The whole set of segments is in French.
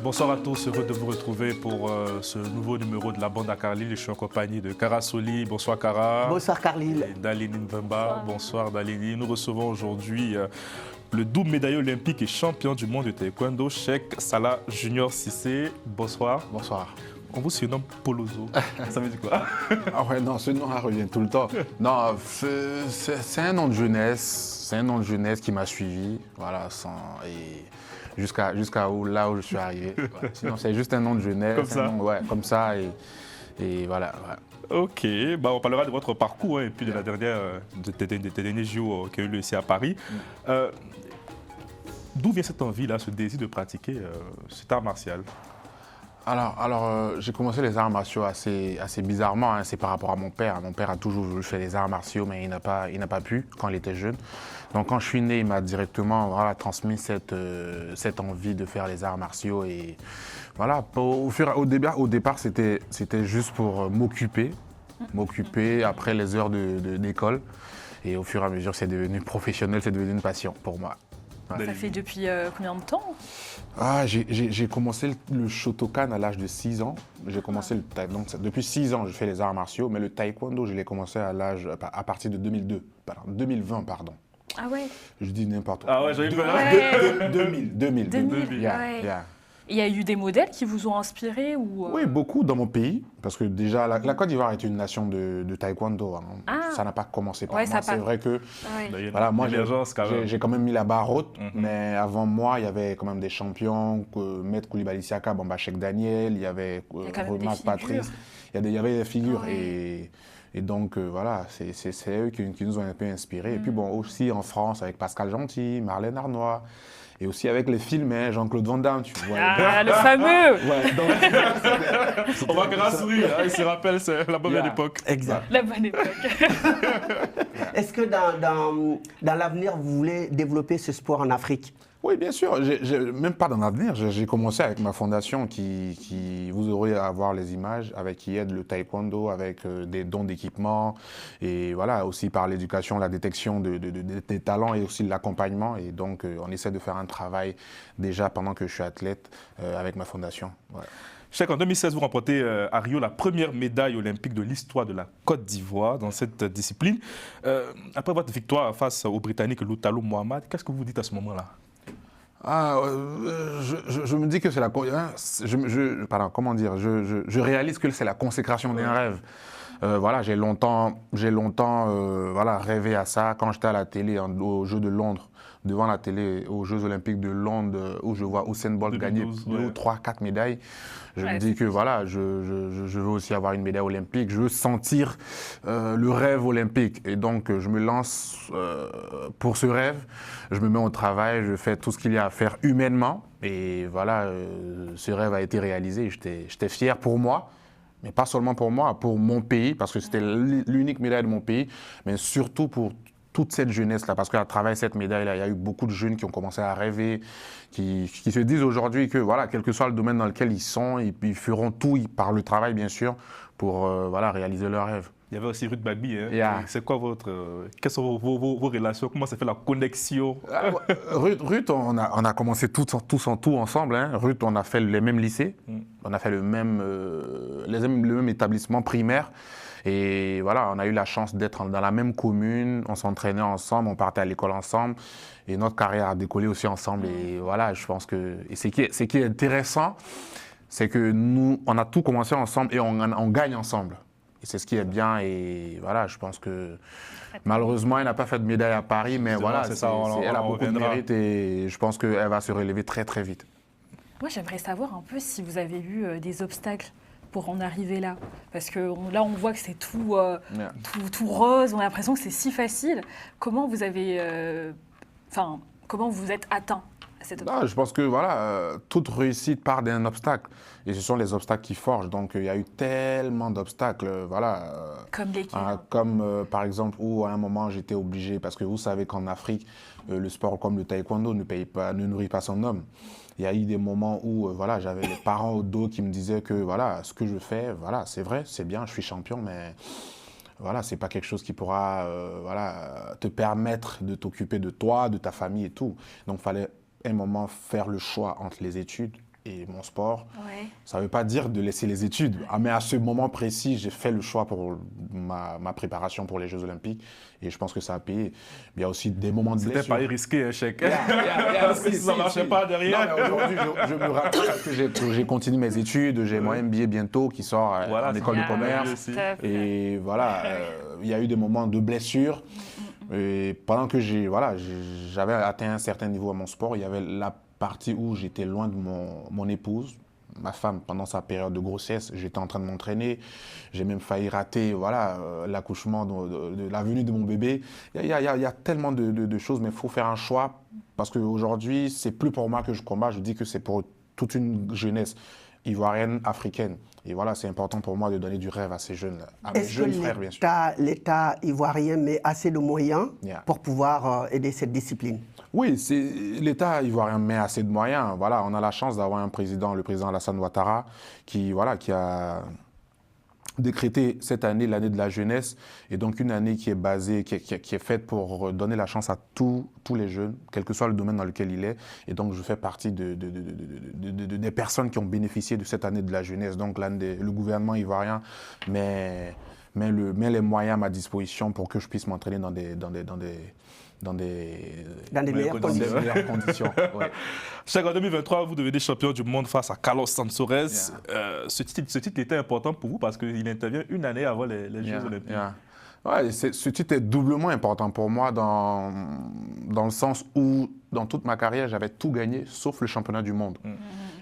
Bonsoir à tous, heureux de vous retrouver pour ce nouveau numéro de la bande à Carlyle. Je suis en compagnie de Kara Soli. Bonsoir Kara. Bonsoir Carlyle. Et Dalini Mvemba. Bonsoir Dalini. Nous recevons aujourd'hui le double médaillé olympique et champion du monde de taekwondo, Cheikh Salah Junior Cissé. Bonsoir. Bonsoir. On vous surnomme Polozo. Ça veut dire quoi? Ah ouais, non, ce nom revient tout le temps. Non, c'est un nom de jeunesse. C'est un nom de jeunesse qui m'a suivi. Voilà, jusqu'à là où je suis arrivé. Voilà. Sinon, c'est juste un nom de jeunesse. Comme ça. Ouais, comme ça. Et voilà. Ouais. Ok, on parlera de votre parcours et puis de la dernière, des derniers jours qui ont eu lieu ici à Paris. D'où vient cette envie-là, ce désir de pratiquer cet art martial? Alors, j'ai commencé les arts martiaux assez bizarrement. Hein. C'est par rapport à mon père. Mon père a toujours voulu faire les arts martiaux, mais il n'a pas pu quand il était jeune. Donc, quand je suis né, il m'a directement transmis cette envie de faire les arts martiaux. Et voilà, au départ, c'était juste pour m'occuper après les heures d'école. Et au fur et à mesure, c'est devenu professionnel, c'est devenu une passion pour moi. Ouais. Ça fait depuis combien de temps? J'ai commencé le Shotokan à l'âge de 6 ans. J'ai commencé donc depuis 6 ans, je fais les arts martiaux, mais le taekwondo, je l'ai commencé à partir de 2020, pardon. Ah ouais? Je dis n'importe quoi. Ah ouais, j'avais peur. 2000. Yeah. Il y a eu des modèles qui vous ont inspiré ou Oui, beaucoup dans mon pays, parce que déjà, la Côte d'Ivoire est une nation de taekwondo. Hein. Ah. Ça n'a pas commencé par moi. C'est vrai que voilà, moi, j'ai quand même mis la barre haute, mais avant moi, il y avait quand même des champions, Maître Koulibaly Siaka, Bamba Cheikh Daniel, il y avait Remarque Patrice, il y avait des figures. Ouais. Et donc, voilà, c'est eux qui nous ont un peu inspirés. Et puis, bon, aussi en France, avec Pascal Gentil, Marlène Arnois. Et aussi avec les films, hein, Jean-Claude Van Damme, tu vois. Ah, le fameux. Ouais, donc... On va grâce sourire, il se rappelle, c'est la bonne époque. Exact. La bonne époque. Est-ce que dans l'avenir, vous voulez développer ce sport en Afrique? Oui, bien sûr. Même pas dans l'avenir. J'ai commencé avec ma fondation qui vous aurez à voir les images, qui aide le taekwondo, avec des dons d'équipement et voilà, aussi par l'éducation, la détection des talents et aussi l'accompagnement. Et donc, on essaie de faire un travail déjà pendant que je suis athlète avec ma fondation. Ouais. Cheikh, en 2016, vous remportez à Rio la première médaille olympique de l'histoire de la Côte d'Ivoire dans cette discipline. Après votre victoire face au Britannique Loutalo Mohamed, qu'est-ce que vous dites à ce moment-là? Je me dis que c'est je réalise que c'est la consécration d'un rêve. Voilà, j'ai longtemps rêvé à ça. Quand j'étais à la télé aux Jeux de Londres, devant la télé aux Jeux Olympiques de Londres, où je vois Usain Bolt gagner 2 ou 3, 4 médailles, je me dis que voilà, je veux aussi avoir une médaille olympique, je veux sentir le rêve olympique. Et donc, je me lance pour ce rêve, je me mets au travail, je fais tout ce qu'il y a à faire humainement. Et voilà, ce rêve a été réalisé. J'étais fier pour moi. Mais pas seulement pour moi, pour mon pays, parce que c'était l'unique médaille de mon pays, mais surtout pour toute cette jeunesse-là, parce qu'à travers cette médaille-là, il y a eu beaucoup de jeunes qui ont commencé à rêver, qui se disent aujourd'hui que, voilà, quel que soit le domaine dans lequel ils sont, ils feront tout, par le travail, bien sûr, pour réaliser leurs rêves. Il y avait aussi Ruth Bagby. Hein? Yeah. C'est quoi quelles sont vos relations? Comment s'est fait la connexion? Ruth, on a commencé tous ensemble. Hein. Ruth, on a fait les mêmes lycées. On a fait le même établissement primaire. Et voilà, on a eu la chance d'être dans la même commune. On s'entraînait ensemble, on partait à l'école ensemble. Et notre carrière a décollé aussi ensemble. Et voilà, je pense que ce qui est intéressant, c'est que nous, on a tout commencé ensemble et on gagne ensemble. Et c'est ce qui est bien. Et voilà, je pense que malheureusement, elle n'a pas fait de médaille à Paris. Mais voilà, elle a beaucoup de mérite et je pense qu'elle va se relever très, très vite. Moi, j'aimerais savoir un peu si vous avez eu des obstacles pour en arriver là. Parce que là, on voit que c'est tout rose, on a l'impression que c'est si facile. Comment vous avez... comment vous êtes atteint à cet obstacle? Je pense que voilà, toute réussite part d'un obstacle. Et ce sont les obstacles qui forgent. Donc, il y a eu tellement d'obstacles. Comme lesquels? Comme, par exemple, où à un moment, j'étais obligé, parce que vous savez qu'en Afrique, le sport comme le taekwondo ne nourrit pas son homme. Il y a eu des moments où j'avais les parents au dos qui me disaient que voilà, ce que je fais, voilà, c'est vrai, c'est bien, je suis champion, mais voilà, c'est pas quelque chose qui pourra te permettre de t'occuper de toi, de ta famille et tout. Donc, il fallait un moment faire le choix entre les études et mon sport. Ouais. Ça ne veut pas dire de laisser les études. Mais à ce moment précis, j'ai fait le choix pour ma préparation pour les Jeux Olympiques. Et je pense que ça a payé. Il y a aussi des moments de blessure. C'était pas risqué, un chèque. Parce que si ça ne marchait pas derrière. Aujourd'hui, je me rappelle que j'ai continué mes études. J'ai mon MBA bientôt qui sort en école de commerce. Et voilà, il y a eu des moments de blessure. Et pendant que j'avais atteint un certain niveau à mon sport, il y avait la partie où j'étais loin de mon épouse, ma femme, pendant sa période de grossesse. J'étais en train de m'entraîner. J'ai même failli rater l'accouchement, de la venue de mon bébé. Il y a tellement de choses, mais il faut faire un choix parce qu'aujourd'hui, c'est plus pour moi que je combats. Je dis que c'est pour toute une jeunesse ivoirienne, africaine. Et voilà, c'est important pour moi de donner du rêve à ces jeunes, à mes jeunes frères, bien sûr. Est-ce que l'État ivoirien met assez de moyens pour pouvoir aider cette discipline? Oui, l'État ivoirien met assez de moyens. Voilà, on a la chance d'avoir un président, le président Alassane Ouattara, qui a décrété cette année l'année de la jeunesse, et donc une année qui est basée, qui est faite pour donner la chance à tous les jeunes, quel que soit le domaine dans lequel il est. Et donc je fais partie des personnes qui ont bénéficié de cette année de la jeunesse. Donc le gouvernement ivoirien met les moyens à ma disposition pour que je puisse m'entraîner dans des meilleures conditions. Ouais. Chaque en 2023, vous devenez champion du monde face à Carlos Sansores. Ce titre était important pour vous parce qu'il intervient une année avant les Jeux Olympiques. Ouais, ce titre est doublement important pour moi dans le sens où, dans toute ma carrière, j'avais tout gagné sauf le championnat du monde.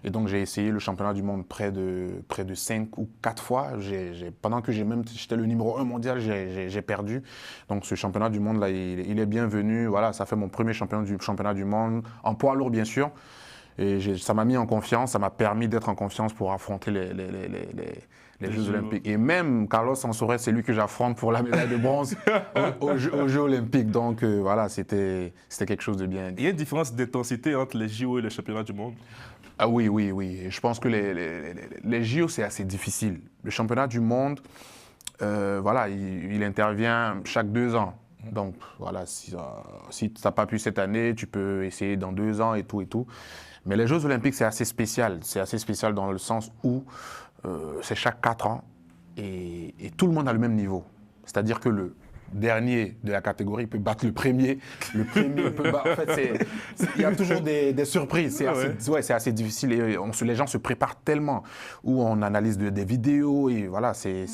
Et donc, j'ai essayé le championnat du monde près de 5 ou 4 fois. Pendant que j'étais le numéro 1 mondial, j'ai perdu. Donc, ce championnat du monde, là, il est bienvenu. Voilà, ça fait mon premier championnat du monde, en poids lourd, bien sûr. Et ça m'a mis en confiance, ça m'a permis d'être en confiance pour affronter les Jeux Olympiques. Et même Carlos Sansores, c'est lui que j'affronte pour la médaille de bronze aux Jeux Olympiques. Donc voilà, c'était quelque chose de bien. Il y a une différence d'intensité entre les JO et les championnats du monde? Ah oui. Et je pense que les JO, c'est assez difficile. Le championnat du monde, voilà, il intervient chaque 2 ans. Donc voilà, si tu n'as pas pu cette année, tu peux essayer dans 2 ans et tout. Mais les Jeux Olympiques, c'est assez spécial. C'est assez spécial dans le sens où c'est chaque 4 ans et tout le monde a le même niveau. C'est-à-dire que le dernier de la catégorie peut battre le premier. Le premier peut battre. En fait, il y a toujours des surprises. C'est assez difficile et les gens se préparent tellement. Où on analyse des vidéos et voilà, c'est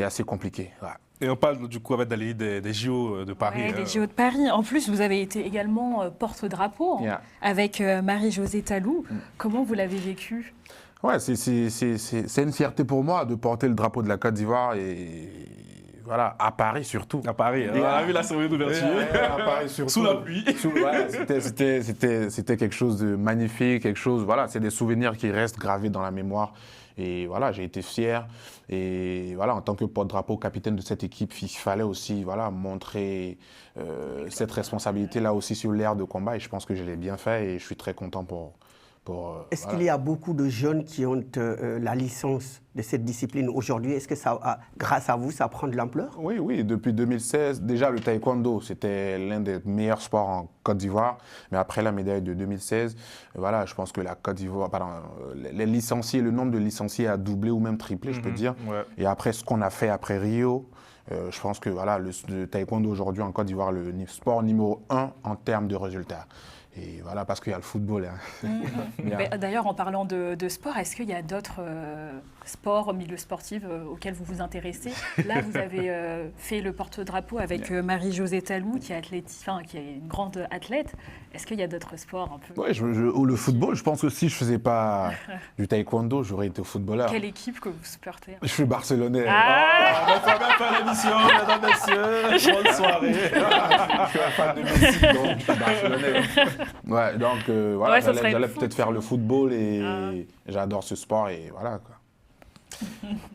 assez compliqué. Ouais. Et on parle du coup des JO de Paris. Ouais, des JO de Paris. En plus, vous avez été également porte-drapeau avec Marie-Josée Tallou. Comment vous l'avez vécu? Ouais, c'est une fierté pour moi de porter le drapeau de la Côte d'Ivoire et voilà, à Paris surtout. À Paris, on a vu la cérémonie d'ouverture. À Paris surtout. Sous la pluie. C'était quelque chose de magnifique, voilà, c'est des souvenirs qui restent gravés dans la mémoire. Et voilà, j'ai été fier. Et voilà, en tant que porte-drapeau, capitaine de cette équipe, il fallait aussi montrer cette responsabilité-là aussi sur l'aire de combat. Et je pense que je l'ai bien fait et je suis très content pour Est-ce qu'il y a beaucoup de jeunes qui ont la licence de cette discipline aujourd'hui? Est-ce que grâce à vous, ça prend de l'ampleur? Oui, depuis 2016, déjà le taekwondo, c'était l'un des meilleurs sports en Côte d'Ivoire. Mais après la médaille de 2016, voilà, je pense que la Côte d'Ivoire, les licenciés, le nombre de licenciés a doublé ou même triplé, je peux dire. Ouais. Et après ce qu'on a fait après Rio, je pense que voilà, le taekwondo aujourd'hui en Côte d'Ivoire, le sport numéro 1 en termes de résultats. Et voilà, parce qu'il y a le football. D'ailleurs, en parlant de sport, est-ce qu'il y a d'autres sports au milieu sportif auxquels vous vous intéressez? Là, vous avez fait le porte-drapeau avec Marie-Josée Tallou, qui est une grande athlète. Est-ce qu'il y a d'autres sports un peu? Oui, le football, je pense que si je ne faisais pas du taekwondo, j'aurais été footballeur. Quelle équipe que vous supportez? Je suis barcelonais. On va bien faire l'émission, mesdames, messieurs. Bonne soirée. Je suis un fan de Messi, donc je suis barcelonais. Ouais, donc voilà, j'allais peut-être faire le football et j'adore ce sport et voilà quoi.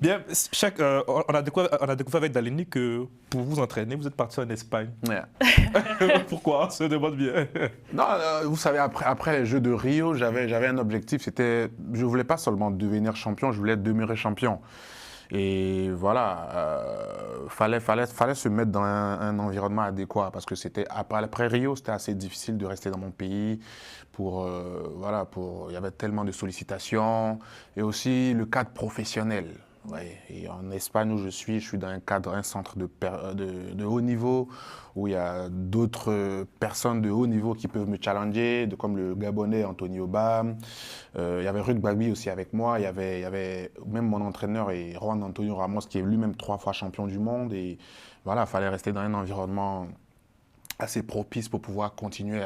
Bien, on a découvert avec Dalini que pour vous entraîner, vous êtes parti en Espagne. Yeah. Pourquoi? Ça demande bien. Non, vous savez, après les Jeux de Rio, j'avais un objectif, je ne voulais pas seulement devenir champion, je voulais demeurer champion. Et voilà, fallait se mettre dans un environnement adéquat parce que après Rio, c'était assez difficile de rester dans mon pays. Il y avait tellement de sollicitations et aussi le cadre professionnel. Ouais. Et en Espagne où je suis dans un centre de haut niveau où il y a d'autres personnes de haut niveau qui peuvent me challenger, comme le Gabonais Anthony Obam. Il y avait Ruth Bagui aussi avec moi. Il y avait même mon entraîneur et Juan Antonio Ramos qui est lui-même 3 fois champion du monde. Et voilà, il fallait rester dans un environnement assez propice pour pouvoir continuer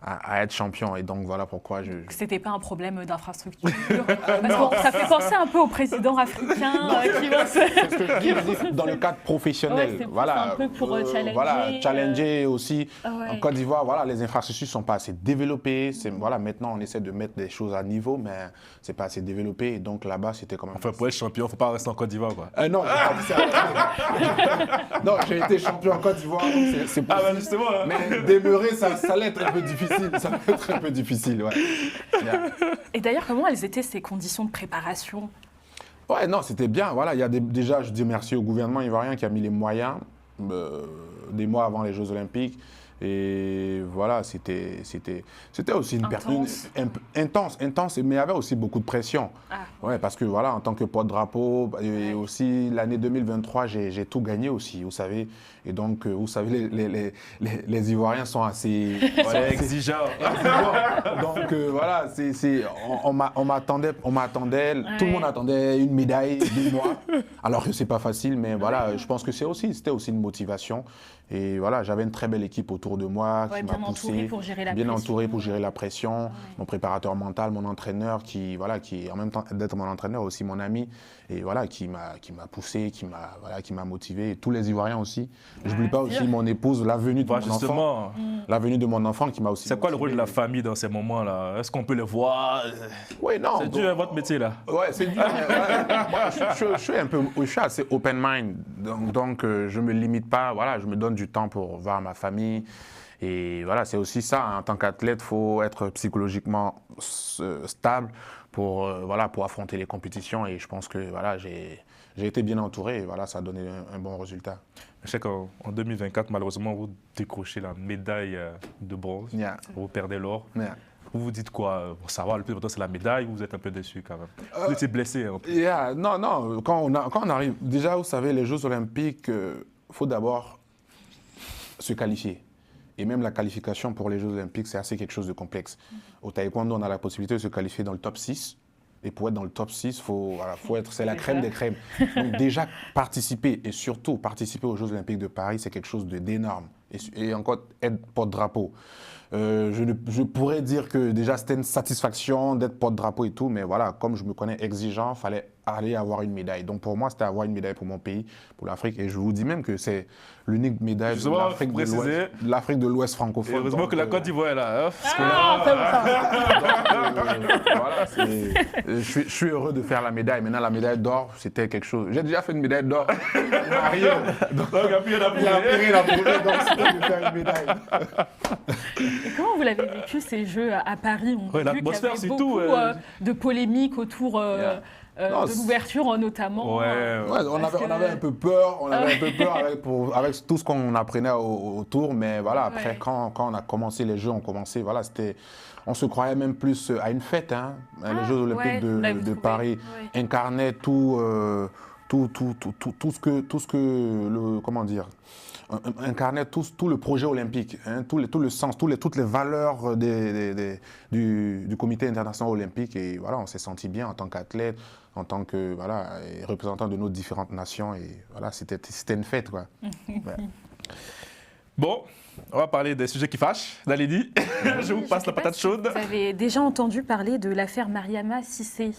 à être champion. Et donc, voilà pourquoi C'était pas un problème d'infrastructure. Parce que ça fait penser un peu aux présidents africains qui vont se... C'est ce que je dis dans le cadre professionnel. Ouais, voilà, un peu pour challenger. Voilà, challenger aussi. Ouais. En Côte d'Ivoire, voilà, les infrastructures ne sont pas assez développées. Voilà, maintenant, on essaie de mettre des choses à niveau, mais ce n'est pas assez développé. Et donc, là-bas, c'était quand même... Enfin, pour être champion, il ne faut pas rester en Côte d'Ivoire, quoi. Non, j'ai pas dit ça. Non, j'ai été champion en Côte d'Ivoire, c'est possible. Ah, justement. Hein. Mais demeurer, ça allait être un peu difficile. Ça allait être un peu difficile, ouais. Yeah. Et d'ailleurs, comment elles étaient ces conditions de préparation? Ouais, non, c'était bien. Voilà, il y a déjà, je dis merci au gouvernement ivoirien qui a mis les moyens des mois avant les Jeux Olympiques. Et voilà, c'était aussi une période intense, mais il y avait aussi beaucoup de pression. Ah. Ouais, parce que voilà, en tant que porte-drapeau, et aussi l'année 2023, j'ai tout gagné aussi, vous savez. Et donc, vous savez, les Ivoiriens sont assez exigeants. Donc voilà, on m'attendait, tout le monde attendait une médaille de moi. Alors que c'est pas facile, mais voilà, je pense que c'était aussi une motivation. Et voilà, j'avais une très belle équipe autour de moi qui m'a poussé, bien entouré pour gérer la pression. Mon préparateur mental, mon entraîneur qui en même temps d'être mon entraîneur aussi mon ami et voilà qui m'a poussé, qui m'a motivé. Et tous les Ivoiriens aussi. Je n'oublie pas aussi mon épouse, la venue de mon enfant. La venue de mon enfant qui m'a aussi. C'est quoi le rôle de la famille dans ces moments-là? Est-ce qu'on peut les voir? Oui, non. C'est dur votre métier là. Ouais, c'est dur. Moi, je suis assez open mind, donc je me limite pas. Voilà, je me donne du temps pour voir ma famille. Et voilà, c'est aussi ça. En tant qu'athlète, il faut être psychologiquement stable pour affronter les compétitions. Et je pense que voilà, j'ai été bien entouré et voilà, ça a donné un bon résultat. Je sais qu'en 2024, malheureusement, vous décrochez la médaille de bronze. Yeah. Vous perdez l'or. Yeah. Vous vous dites quoi? Pour savoir, le plus important, c'est la médaille ou vous êtes un peu déçu quand même? Vous étiez blessé un peu. Yeah. Non. Quand on arrive, déjà, vous savez, les Jeux Olympiques, il faut d'abord se qualifier. Et même la qualification pour les Jeux Olympiques, c'est assez quelque chose de complexe. Au taekwondo, on a la possibilité de se qualifier dans le top 6. Et pour être dans le top 6, c'est la crème des crèmes. Donc déjà, participer, et surtout participer aux Jeux Olympiques de Paris, c'est quelque chose d'énorme. Et encore, être porte-drapeau. Je pourrais dire que déjà, c'était une satisfaction d'être porte-drapeau et tout, mais voilà, comme je me connais exigeant, il fallait aller avoir une médaille. Donc pour moi, c'était avoir une médaille pour mon pays, pour l'Afrique. Et je vous dis même que c'est l'unique médaille de l'Afrique de l'Ouest francophone. Et heureusement que la Côte d'Ivoire est là. Je suis heureux de faire la médaille. Maintenant, la médaille d'or, c'était quelque chose. J'ai déjà fait une médaille d'or. Donc, il a plus rien à prouver. Donc, c'était de faire une médaille. Et comment vous l'avez vécu, ces Jeux à Paris? On a vu qu'il y avait beaucoup de polémiques autour de l'ouverture notamment. On avait un peu peur. Avec tout ce qu'on apprenait autour. Mais voilà, après, quand on a commencé les Jeux, voilà, on se croyait même plus à une fête. Les Jeux Olympiques de Paris incarnaient tout ce que comment dire, incarnait tout le projet olympique, tout le sens, toutes les valeurs du comité international olympique. Et voilà, on s'est senti bien en tant qu'athlète, en tant que représentant de nos différentes nations. Et voilà, c'était une fête, quoi. Ouais. Bon, on va parler des sujets qui fâchent. Dalidi, je vous passe la patate chaude. Vous avez déjà entendu parler de l'affaire Mariama Cissé?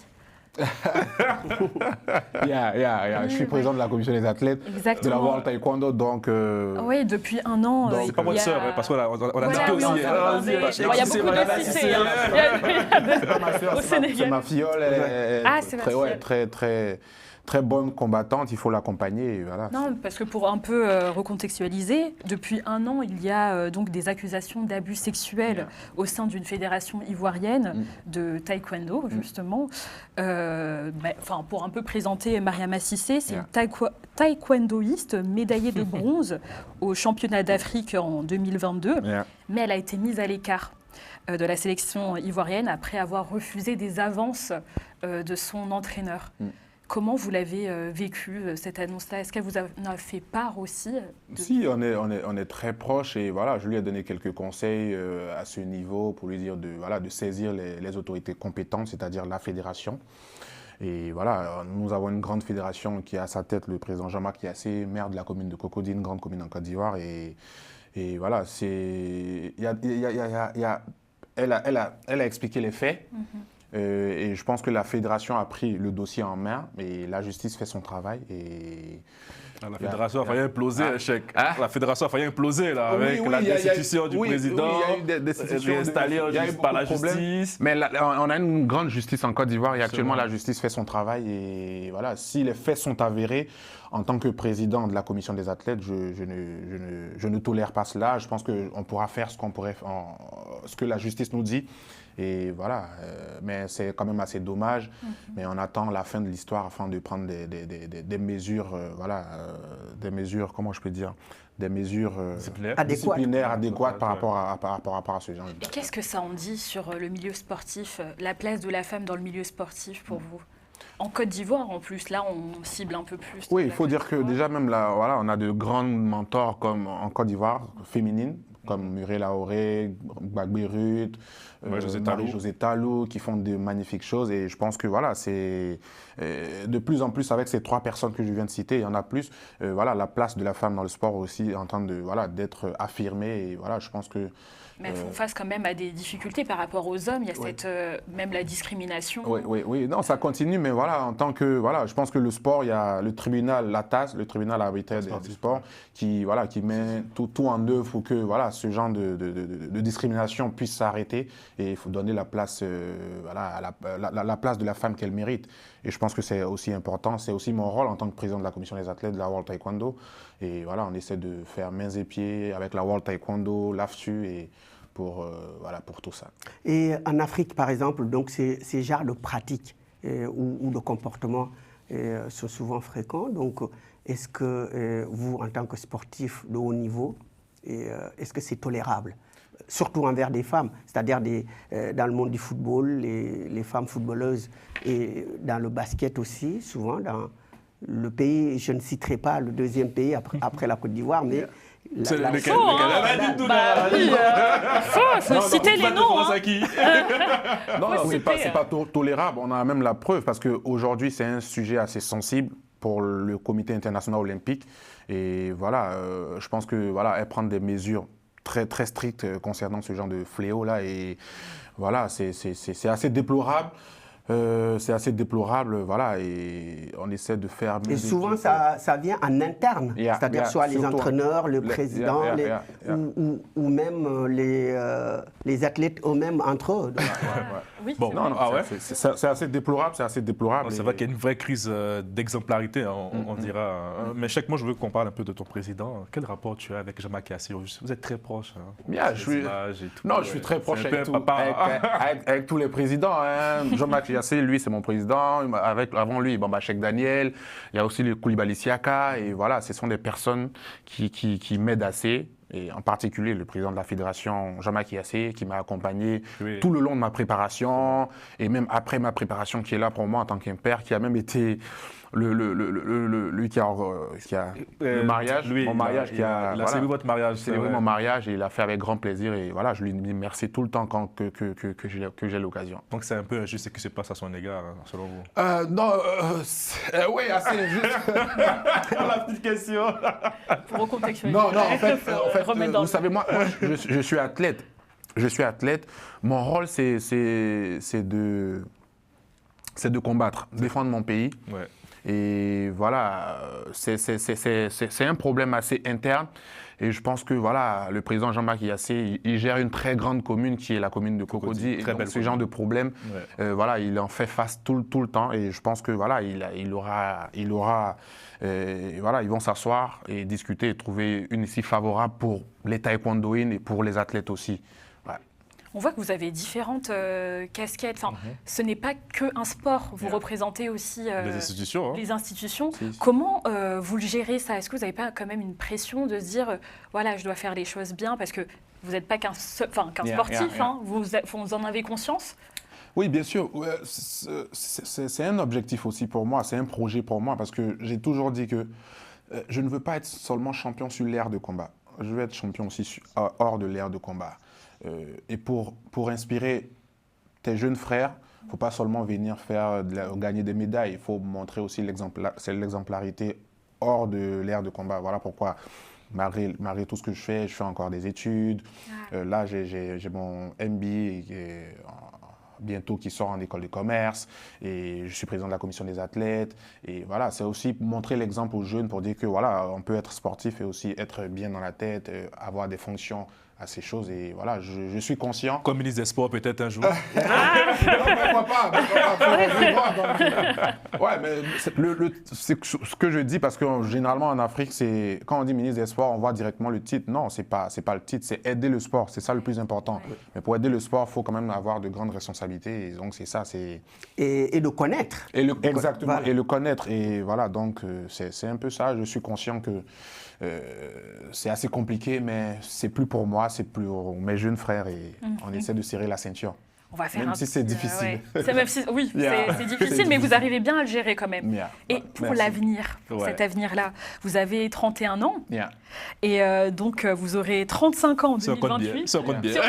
Je suis président de la commission des athlètes. Exactement. De la World Taekwondo, donc... Oui, depuis un an. C'est pas votre sœur, parce qu'on a dit aussi. Il y a beaucoup de Cissé. C'est ma sœur, c'est ma filleule. C'est ma filleule. très bonne combattante, il faut l'accompagner. Voilà. Non, parce que pour un peu recontextualiser, depuis 1 an, il y a donc des accusations d'abus sexuels au sein d'une fédération ivoirienne de taekwondo, justement. Pour un peu présenter Mariama Cissé, c'est une taekwondoïste médaillée de bronze au championnat d'Afrique en 2022, mais elle a été mise à l'écart de la sélection ivoirienne après avoir refusé des avances de son entraîneur. Comment vous l'avez vécu, cette annonce-là? Est-ce qu'elle vous en a fait part aussi Si, on est très proches et voilà, je lui ai donné quelques conseils à ce niveau pour lui dire de saisir les autorités compétentes, c'est-à-dire la fédération. Et voilà, nous avons une grande fédération qui a à sa tête le président Jean-Marc Yassé, maire de la commune de Cocody, une grande commune en Côte d'Ivoire. Et voilà, elle a expliqué les faits. Et je pense que la fédération a pris le dossier en main et la justice fait son travail. Et la fédération a failli imploser, La fédération a failli imploser là, avec la destitution du président, réinstallée par la justice. Mais on a une grande justice en Côte d'Ivoire et actuellement la justice fait son travail. Et voilà, si les faits sont avérés, en tant que président de la commission des athlètes, je ne tolère pas cela. Je pense qu'on pourra faire ce que la justice nous dit. Et voilà, mais c'est quand même assez dommage. Mais on attend la fin de l'histoire afin de prendre des mesures, des mesures, comment je peux dire, des mesures disciplinaires adéquates par rapport à ce genre. Et qu'est-ce que ça en dit sur le milieu sportif, la place de la femme dans le milieu sportif pour vous? En Côte d'Ivoire, en plus, là, on cible un peu plus. Oui, il faut dire que déjà, même là, voilà, on a de grands mentors comme en Côte d'Ivoire, féminines, comme Muriel Aoré, Gbagbe Ruth, Marie-Josée Talou, qui font de magnifiques choses. Et je pense que voilà, c'est de plus en plus avec ces 3 personnes que je viens de citer, il y en a plus. Voilà, la place de la femme dans le sport aussi en train de d'être affirmée. Et voilà, je pense que. Mais elles font face quand même à des difficultés par rapport aux hommes. Il y a cette, même la discrimination. Oui. Non, ça continue, mais voilà, en tant que, je pense que le sport, il y a le tribunal, la TAS, le tribunal arbitraire du sport, qui met tout en œuvre pour que, ce genre de discrimination puisse s'arrêter. Et il faut donner la place, la place de la femme qu'elle mérite. Et je pense que c'est aussi important. C'est aussi mon rôle en tant que président de la commission des athlètes de la World Taekwondo. Et voilà, on essaie de faire mains et pieds avec la World Taekwondo, l'AFTU et pour tout ça. Et en Afrique, par exemple, donc ces genres de pratiques ou de comportements sont souvent fréquents. Donc, est-ce que vous, en tant que sportif de haut niveau, est-ce que c'est tolérable? Surtout envers des femmes, c'est-à-dire dans le monde du football, les femmes footballeuses, et dans le basket aussi, souvent dans le pays, je ne citerai pas le deuxième pays après la Côte d'Ivoire, mais... C'est lequel? Faut citer les noms. Non, c'est pas tolérable. On a même la preuve parce qu'aujourd'hui, c'est un sujet assez sensible pour le Comité international olympique. Et voilà, je pense que elle prend des mesures très, très strictes concernant ce genre de fléau-là. Et voilà, c'est assez déplorable. Voilà, et on essaie de faire... Et souvent, ça vient en interne, c'est-à-dire soit les entraîneurs, le président, ou même les athlètes eux-mêmes entre eux. Oui, bon, c'est assez déplorable, C'est vrai qu'il y a une vraie crise d'exemplarité, on dira. Mais moi, je veux qu'on parle un peu de ton président. Quel rapport tu as avec Jean-Marc Yassé? Vous êtes très proche. Je suis très proche avec tous les présidents. Jean-Marc Yassé, lui, c'est mon président. Avant lui, Cheikh Daniel. Il y a aussi le Koulibaly Siaka. Et voilà, ce sont des personnes qui m'aident assez. Et en particulier le président de la fédération, Jean-Marc Yassé, qui m'a accompagné tout le long de ma préparation. Et même après ma préparation, qui est là pour moi en tant qu'impère, qui a même été lui qui a le mariage, mon mariage, il a célébré votre mariage. Célébré mon mariage et il l'a fait avec grand plaisir. Et voilà, je lui dis merci tout le temps que j'ai l'occasion. Donc c'est un peu injuste ce qui se passe à son égard, selon vous? Non, oui, assez injuste. La petite question. Pour recontextualiser. Non, en fait vous savez, moi je suis athlète. Mon rôle, c'est de combattre, défendre mon pays. Ouais. Et voilà, c'est un problème assez interne. Et je pense que voilà, le président Jean-Marc Yassé, il gère une très grande commune qui est la commune de Cocody. Et donc, ce genre de problème, voilà, il en fait face tout le temps. Et je pense que voilà, voilà, ils vont s'asseoir et discuter et trouver une issue favorable pour les taekwondoïnes et pour les athlètes aussi. Ouais. On voit que vous avez différentes casquettes. Enfin, ce n'est pas qu'un sport. Vous représentez aussi les institutions. Les institutions. Comment vous le gérez, ça? Est-ce que vous n'avez pas quand même une pression de se dire, voilà, je dois faire les choses bien, parce que vous n'êtes pas qu'un sportif, hein, vous en avez conscience? Oui, bien sûr. C'est un objectif aussi pour moi, c'est un projet pour moi, parce que j'ai toujours dit que je ne veux pas être seulement champion sur l'aire de combat. Je veux être champion aussi hors de l'aire de combat. Et pour inspirer tes jeunes frères, il ne faut pas seulement venir gagner des médailles, il faut montrer aussi l'exemplarité hors de l'aire de combat. Voilà pourquoi, malgré tout ce que je fais encore des études. Là, j'ai mon MBA bientôt qui sort en école de commerce et je suis président de la commission des athlètes. Et voilà, c'est aussi montrer l'exemple aux jeunes pour dire que voilà, on peut être sportif et aussi être bien dans la tête, avoir des fonctions à ces choses. Et voilà, je suis conscient. Comme ministre des Sports peut-être un jour. Non, pourquoi pas. Ouais, mais c'est ce que je dis parce que généralement en Afrique, quand on dit ministre des Sports, on voit directement le titre. Non, c'est pas le titre, c'est aider le sport. C'est ça le plus important. Oui. Mais pour aider le sport, il faut quand même avoir de grandes responsabilités. Et donc c'est ça, c'est... Et le connaître. Exactement, voilà. Et le connaître. Et voilà, donc c'est un peu ça. Je suis conscient que c'est assez compliqué, mais c'est plus pour moi, c'est plus pour mes jeunes frères et on essaie de serrer la ceinture. On va faire même si c'est difficile. Oui, c'est difficile, mais vous arrivez bien à le gérer quand même. Et pour l'avenir, cet avenir-là, vous avez 31 ans et donc vous aurez 35 ans en 2028. Ça compte bien.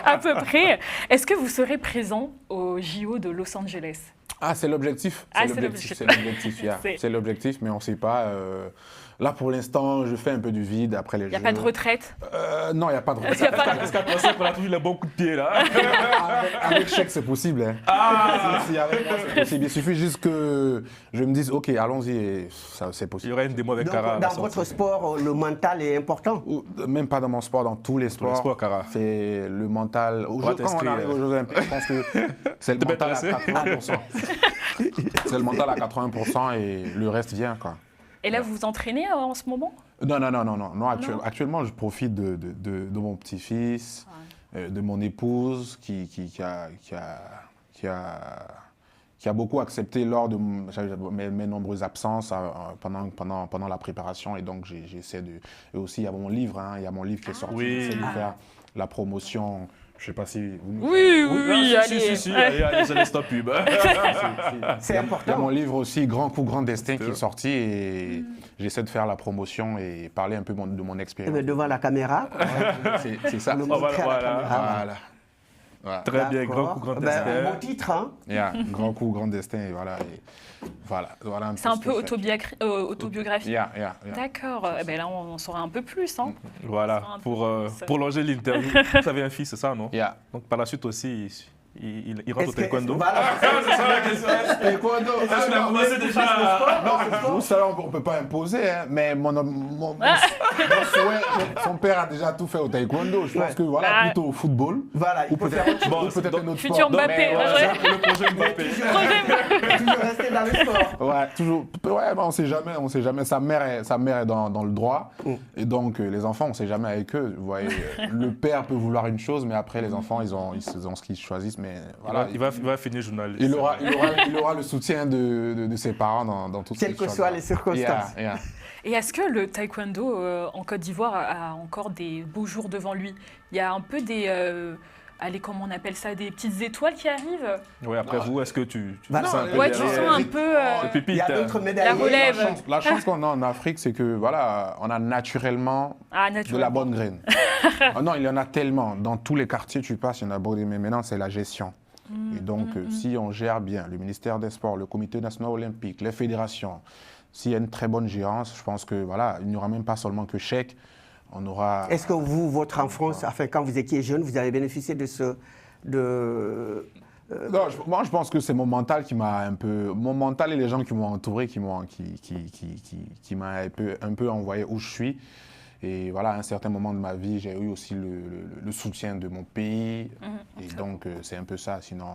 À peu près. Est-ce que vous serez présent au JO de Los Angeles? Ah, c'est l'objectif. C'est l'objectif, mais on ne sait pas. Là, pour l'instant, je fais un peu du vide après les Jeux. Il n'y a pas de retraite? Non, il n'y a pas de retraite. Parce qu'après ça, on a toujours les bons coups de pied, là. Avec chèque, c'est possible. Hein. Si, avec moi, c'est possible. Il suffit juste que je me dise, OK, allons-y, et c'est possible. Il y aurait une démo avec donc, Kara. Dans votre sport, le mental est important? Même pas dans mon sport, dans tous les sports. Tous les sports, Kara. C'est le mental. Quand on arrive aux Jeux Olympiques, je pense que c'est le mental à 80%. C'est le mental à 80% et le reste vient, quoi. Et là, vous vous entraînez en ce moment? Non. Actuellement, je profite de mon petit-fils, de mon épouse qui a beaucoup accepté lors de mes nombreuses absences pendant la préparation. Et donc, j'essaie de... Et aussi, il y a mon livre, il y a mon livre qui est sorti. J'essaie de faire la promotion. Je ne sais pas si vous... Oui, allez. Si, allez, ça laisse ta pub. C'est important. Il y a mon livre aussi, Grand Coup, Grand Destin, qui est sorti et j'essaie de faire la promotion et parler un peu de mon expérience. Mais devant la caméra. C'est ça. Voilà. Très bien, Grand Coup, Grand Destin. Bon titre, hein? Grand Coup, Grand Destin, et voilà. C'est un peu autobiographique. D'accord. Ouais. Là, on saura un peu plus. Hein. Voilà. Pour longer l'interview, vous avez un fils, c'est ça, non? Donc par la suite aussi, il rentre au taekwondo. C'est ça la question. Taekwondo. On ne peut pas imposer, hein, mais son père a déjà tout fait au taekwondo. Je pense que plutôt au football. Voilà, ou peut-être un autre sport. Futur Mbappé. Le projet Mbappé. Toujours rester dans le sport. Ouais, toujours. Ouais, on ne sait jamais. Sa mère est dans le droit. Et donc, les enfants, on ne sait jamais avec eux. Vous voyez, le père peut vouloir une chose, mais après, les enfants, ils ont ce qu'ils choisissent. Mais voilà, il va finir journaliste. Il aura le soutien de ses parents dans tout ce quelles que soient les circonstances. Et est-ce que le taekwondo en Côte d'Ivoire a encore des beaux jours devant lui? Il y a un peu des... comment on appelle ça, des petites étoiles qui arrivent? Oui, après vous, est-ce que tu sens un peu... Il y a d'autres médailles. La relève. La chance qu'on a en Afrique, c'est que voilà, on a naturellement de la bonne graine. Non, il y en a tellement. Dans tous les quartiers, tu passes, il y en a beaucoup. Mais maintenant, c'est la gestion. Et donc, si on gère bien, le ministère des Sports, le Comité national olympique, les fédérations, s'il y a une très bonne gérance, je pense que voilà, il n'y aura même pas seulement que chèque. On aura... Est-ce que vous, votre enfance, quand vous étiez jeune, vous avez bénéficié de Non, moi, je pense que c'est mon mental qui m'a un peu... Mon mental et les gens qui m'ont entouré, qui m'a un peu envoyé où je suis. Et voilà, à un certain moment de ma vie, j'ai eu aussi le soutien de mon pays. Et donc, c'est un peu ça. Sinon,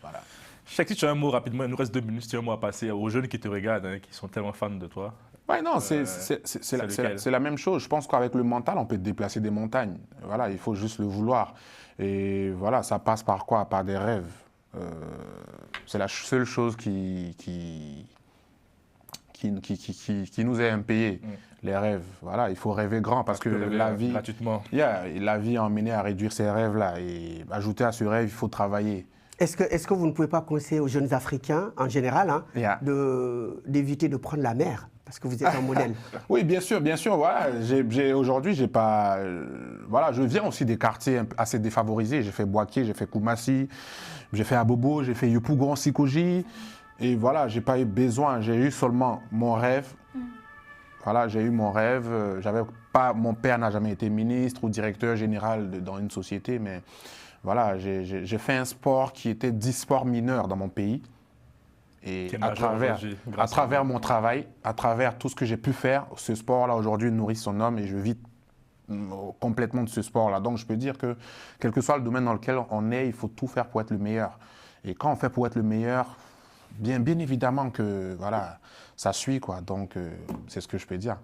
voilà. Cheikh, si tu as un mot rapidement, il nous reste 2 minutes, si tu as un mot à passer aux jeunes qui te regardent, hein, qui sont tellement fans de toi. Oui, non, c'est la même chose. Je pense qu'avec le mental, on peut déplacer des montagnes. Voilà, il faut juste le vouloir. Et voilà, ça passe par quoi? Par des rêves. C'est la seule chose qui nous est impayée, les rêves. Voilà, il faut rêver grand parce que la vie, la vie a emmené à réduire ces rêves-là. Et ajouter à ce rêve, il faut travailler. Est-ce que vous ne pouvez pas conseiller aux jeunes Africains, en général, hein, d'éviter de prendre la mer? Parce que vous êtes un modèle. Oui, bien sûr, bien sûr. Voilà, aujourd'hui, j'ai pas... voilà, je viens aussi des quartiers assez défavorisés. J'ai fait Boaké, j'ai fait Koumassi, j'ai fait Abobo, j'ai fait Yopougon, Sikoji. Et voilà, j'ai pas eu besoin. J'ai eu seulement mon rêve. Voilà, j'ai eu mon rêve. Mon père n'a jamais été ministre ou directeur général dans une société, mais voilà, j'ai fait un sport qui était 10 sports mineurs dans mon pays. Et à travers mon travail, à travers tout ce que j'ai pu faire, ce sport-là aujourd'hui nourrit son homme et je vis complètement de ce sport-là. Donc je peux dire que quel que soit le domaine dans lequel on est, il faut tout faire pour être le meilleur. Et quand on fait pour être le meilleur, bien évidemment que voilà, ça suit, quoi. Donc c'est ce que je peux dire.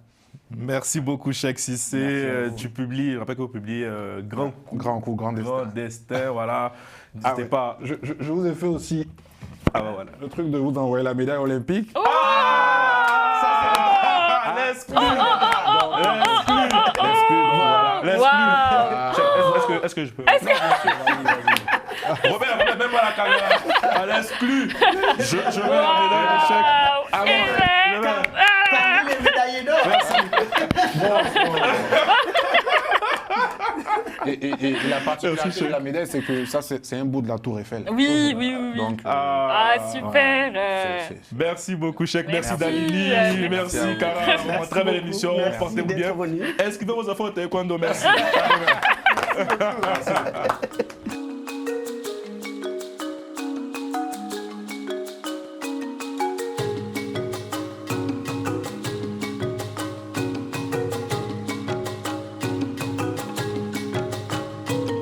Merci beaucoup, Cheikh Cissé. Tu publies, je rappelle que vous publiez Grand Coup, Grand Destin. Voilà. N'hésitez pas. Je vous ai fait aussi voilà. Le truc de vous envoyer la médaille olympique. Oh L'exclu. Est-ce que je peux? Robert, même-moi la caméra. À l'exclu. Je veux la médaille de Cheikh. Les médaillés d'or. Et la particularité de la médaille, c'est que ça, c'est un bout de la Tour Eiffel. Oui. Donc, super. Merci beaucoup, Cheikh. Merci Dalili. Merci, Kara. Très belle émission. Portez-vous bien. Inscrivez vos enfants au taekwondo. Merci.